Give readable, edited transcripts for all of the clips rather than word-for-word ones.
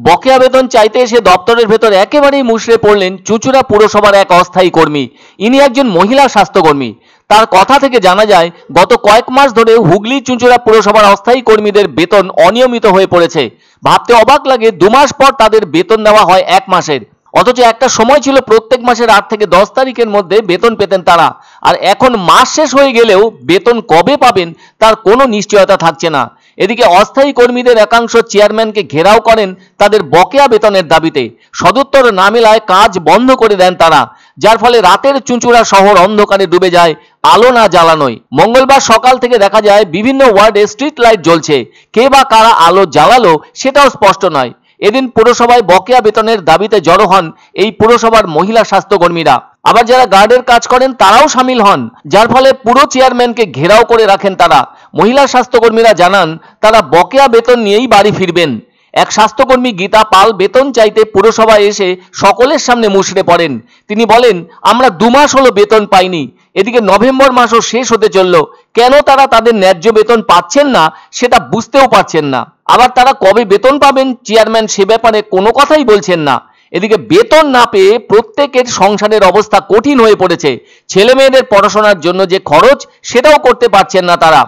বকেয়া বেতন চাইতে এসে দপ্তরের ভেতর একেবারেই মুষড়ে পড়লেন চুঁচুড়া পুরসভার এক অস্থায়ী কর্মী। ইনি একজন মহিলা স্বাস্থ্যকর্মী। তার কথা থেকে জানা যায়, গত কয়েক মাস ধরে হুগলি চুঁচুড়া পুরসভার অস্থায়ী কর্মীদের বেতন অনিয়মিত হয়ে পড়েছে। ভাবতে অবাক লাগে, 2 মাস পর তাদের বেতন দেওয়া হয় 1 মাসের। অথচ একটা সময় ছিল প্রত্যেক মাসের 8 থেকে 10 তারিখের মধ্যে বেতন পেতেন তারা। আর এখন মাস শেষ হয়ে গেলেও বেতন কবে পাবেন তার কোনো নিশ্চয়তা থাকছে না। এদিকে অস্থায়ী কর্মীদের একাংশ চেয়ারম্যানকে ঘেরাও করেন তাদের বকেয়া বেতনের দাবিতে। সদুত্তর না মেলায় কাজ বন্ধ করে দেন তারা, যার ফলে রাতের চুঁচুড়া শহর অন্ধকারে ডুবে যায়, আলো না জ্বালানোয়। মঙ্গলবার সকাল থেকে দেখা যায় বিভিন্ন ওয়ার্ডে স্ট্রিট লাইট জ্বলছে, কে বা কারা আলো জ্বালালো সেটাও স্পষ্ট নয়। এদিন পুরসভায় বকেয়া বেতনের দাবিতে জড়ো হন এই পুরসভার মহিলা স্বাস্থ্যকর্মীরা। আবার যারা গার্ডের কাজ করেন তারাও সামিল হন, যার ফলে পুরো চেয়ারম্যানকে ঘেরাও করে রাখেন তারা। মহিলা স্বাস্থ্যকর্মীরা জানান, তারা বকেয়া বেতন নিয়েই বাড়ি ফিরবেন। এক স্বাস্থ্যকর্মী গীতা পাল বেতন চাইতে পুরসভায় এসে সকলের সামনে মুষড়ে পড়েন। তিনি বলেন, আমরা 2 মাস হলো বেতন পাইনি। এদিকে নভেম্বর মাসও শেষ হতে চলল, কেন তারা তাদের ন্যায্য বেতন পাচ্ছেন না সেটা বুঝতেও পারছেন না। আবার তারা কবে বেতন পাবেন চেয়ারম্যান সে ব্যাপারে কোনো কথাই বলছেন না। এদিকে বেতন না পেয়ে প্রত্যেকের সংসারের অবস্থা কঠিন হয়ে পড়েছে। ছেলে মেয়েদের পড়াশোনার জন্য যে খরচ সেটাও করতে পারছেন না তারা।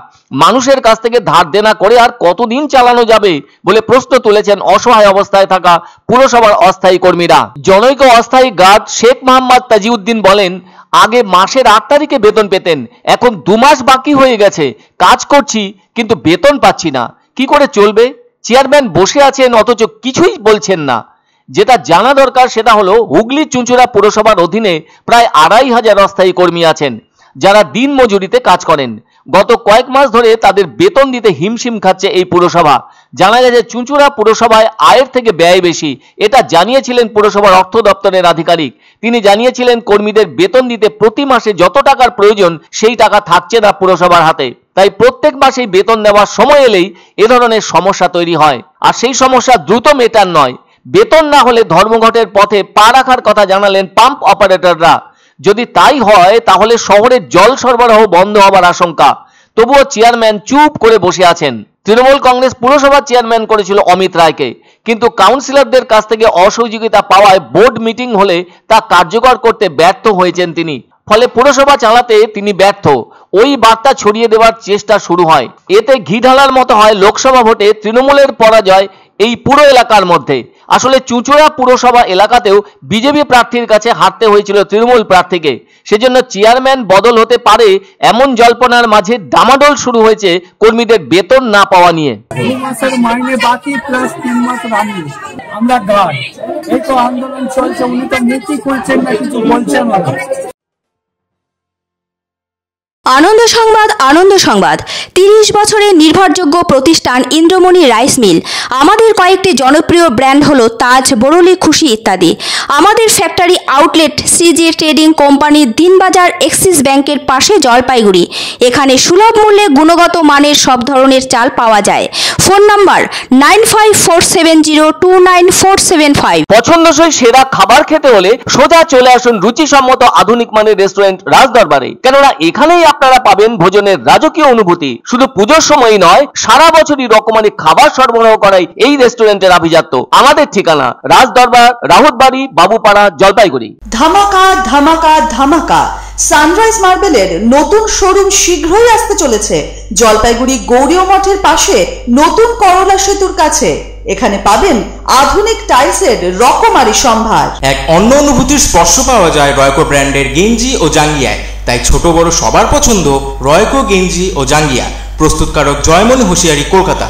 মানুষের কাছ থেকে ধার দেনা করে আর কতদিন চালানো যাবে বলে প্রশ্ন তুলেছেন অসহায় অবস্থায় থাকা পুরসভার অস্থায়ী কর্মীরা। জনৈক অস্থায়ী গার্ড শেখ মোহাম্মদ তাজিউদ্দিন বলেন, আগে মাসের 8 তারিখে বেতন পেতেন, এখন 2 মাস বাকি হয়ে গেছে। কাজ করছি কিন্তু বেতন পাচ্ছি না, কি করে চলবে? চেয়ারম্যান বসে আছেন অথচ কিছুই বলছেন না। যেটা জানা দরকার সেটা হলো, হুগলি চুঁচুড়া পুরসভার অধীনে প্রায় 2,500 অস্থায়ী কর্মী আছেন, যারা দিন মজুরিতে কাজ করেন। গত কয়েক মাস ধরে তাদের বেতন দিতে হিমশিম খাচ্ছে এই পুরসভা। জানা যায় যে চুঁচুড়া পুরসভায় আয়ের থেকে ব্যয় বেশি, এটা জানিয়েছিলেন পুরসভার অর্থ দপ্তরের আধিকারিক। তিনি জানিয়েছিলেন, কর্মীদের বেতন দিতে প্রতি মাসে যত টাকার প্রয়োজন সেই টাকা থাকছে না পুরসভার হাতে। তাই প্রত্যেক মাসেই বেতন দেওয়ার সময় এলেই এ ধরনের সমস্যা তৈরি হয়। আর সেই সমস্যা দ্রুত মেটার নয়, বেতন না হলে ধর্মঘটের পথে পা রাখার কথা জানালেন পাম্প অপারেটররা। যদি তাই হয় তাহলে শহরের জল সরবরাহ বন্ধ হবার আশঙ্কা। তবুও চেয়ারম্যান চুপ করে বসে আছেন। তৃণমূল কংগ্রেস পুরসভার চেয়ারম্যান করেছিল অমিত রায়কে, কিন্তু কাউন্সিলরদের কাছ থেকে অসহযোগিতা পাওয়ায় বোর্ড মিটিং হলে তা কার্যকর করতে ব্যর্থ হয়েছেন তিনি। ফলে পুরসভা চালাতে তিনি ব্যর্থ। ওই বার্তা ছড়িয়ে দেওয়ার চেষ্টা শুরু হয়। এতে ঘি ঢালার মতো হয় লোকসভা ভোটে তৃণমূলের পরাজয় এই পুরো এলাকার মধ্যে। আসলে চুঁচুড়া পুরসভা এলাকাতেও বিজেপি প্রার্থীর কাছে হারতে হয়েছিল তৃণমূল প্রার্থীকে। সেজন্য চেয়ারম্যান বদল হতে পারে এমন জল্পনার মাঝে ডামাডোল শুরু হয়েছে কর্মীদের বেতন না পাওয়া নিয়ে। মাইনে বাকি প্লাস 3 মাস রানি আমরা গার্ড, এই তো আন্দোলন চলছে, উনি তো মুক্তি করছেন না, কিছু বলছেন না। আনন্দ সংবাদ, আনন্দ সংবাদ। 30 বছরের নির্ভরযোগ্য প্রতিষ্ঠান ইন্দ্রমণি রাইস মিল। আমাদের কয়েকটি জনপ্রিয় ব্র্যান্ড হলো তাজ, বরলি, খুশি ইত্যাদি। আমাদের factory outlet CG trading company, Dinbazar, axis ব্যাংকের পাশে, জলপাইগুড়ি। এখানে সুলভ মূল্যে গুণগত মানের সব ধরনের চাল পাওয়া যায়। Phone number 9547029475। পছন্দসই সেরা খাবার খেতে হলে সোজা চলে আসুন রুচিসম্মত আধুনিক মানের রেস্টুরেন্ট রাজদরবারে। কেননা এখানেই আপনারা পাবেন ভোজনের রাজকীয় অনুভূতি। শুধু পুজোর সময়ই নয়, সারা বছরই রকমারি খাবার সরবরাহ করাই এই রেস্টুরেন্টের আভিজাত্য। আমাদের ঠিকানা রাজদরবার, রাহুতবাড়ি, বাবুপাড়া, জলপাইগুড়ি। ধামাকা ধামাকা ধামাকা, সানরাইজ মার্বেলের নতুন শোরুম শীঘ্রই আসতে চলেছে জলপাইগুড়ি গৌরীয় মঠের পাশে নতুন করলা সেতুর কাছে। এখানে পাবেন আধুনিক টাইলসের রকমারি সম্ভার। এক অন্য অনুভূতির স্পর্শ পাওয়া যায় রয়কো ব্র্যান্ডের গেঞ্জি ও জাঙ্গিয়ায়। তাই ছোট বড় সবার পছন্দ রয়কো গেঞ্জি ও জাঙ্গিয়া। প্রস্তুতকারক জয়মনি হোশিয়ারি, কলকাতা।